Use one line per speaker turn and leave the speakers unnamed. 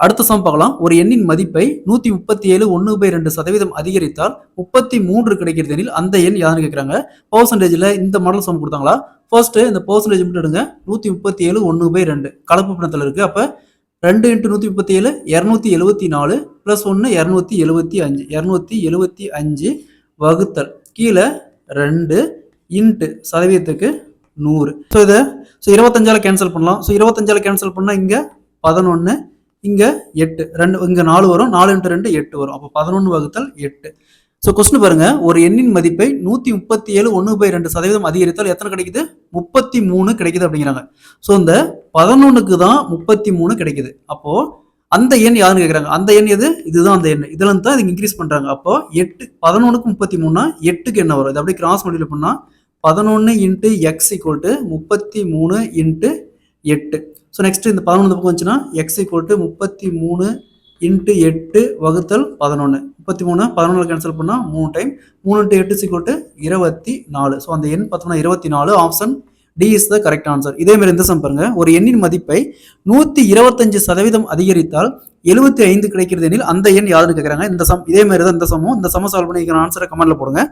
அடுத்த சம் பார்க்கலாம். ஒரு எண்ணின் மதிப்பை 137 1/2% அதிகரித்தால் 33 கிடைக்கிறது எனில் அந்த எண் யாருன்னு கேட்குறாங்க. பெர்சன்டேஜில் இந்த மாடல் சம் கொடுத்தாங்களா? ஃபர்ஸ்ட் இந்த பெர்சன்டேஜ் மட்டும் எடுங்க. 137 1/2 கலப்பு பிணத்தில் இருக்கு. அப்போ 2 × 137 274 + 1 275 275 வகுத்தல் கீழே 2 இன்ட்டு சதவீதத்துக்கு 100. ஸோ இதை 25ஆல் கேன்சல் பண்ணலாம். ஸோ 25ஆல் கேன்சல் பண்ணால் இங்கே 11 இங்க 8 2 இங்க 4 வரும். 4 × 2 8 வரும். அப்போ 11 வகுத்தல் 8. ஸோ கொஸ்டின் பாருங்க, ஒரு எண்ணின் மதிப்பை 137 1/2% அதிகரித்தால் எத்தனை கிடைக்குது? 33 கிடைக்குது அப்படிங்கிறாங்க. ஸோ இந்த 11க்கு தான் 33 கிடைக்குது. அப்போ அந்த எண் யாருன்னு கேட்குறாங்க. அந்த எண் எது? இதுதான் அந்த எண். இதுல தான் இதுக்கு இன்க்ரீஸ் பண்றாங்க. அப்போ 8 11க்கு 33னா 8க்கு என்ன வரும்? இது அப்படியே கிராஸ் மல்டிப்ளை பண்ணா 11 × x = 33 × 8. ஸோ நெக்ஸ்ட் இந்த 11 பக்கம் வந்துச்சுன்னா x = 33 × 8 வகுத்தல் 11. 33 11 கேன்சல் பண்ணால் 3 டைம் 3 × 8 = 24. ஸோ அந்த எண் பார்த்தோம்னா 24. Option D is the correct answer. இதே மாதிரி இந்த சம் பாருங்க, ஒரு எண்ணின் மதிப்பை 125% அதிகரித்தால் 75 கிடைக்கிறது எனில் அந்த எண் யாருன்னு கேட்குறாங்க. இந்த சம் இதே மாதிரி தான் இந்த சம்மும். இந்த சம் சால்வ் பண்ணி ஆன்சரை கமெண்ட்ல போடுங்க.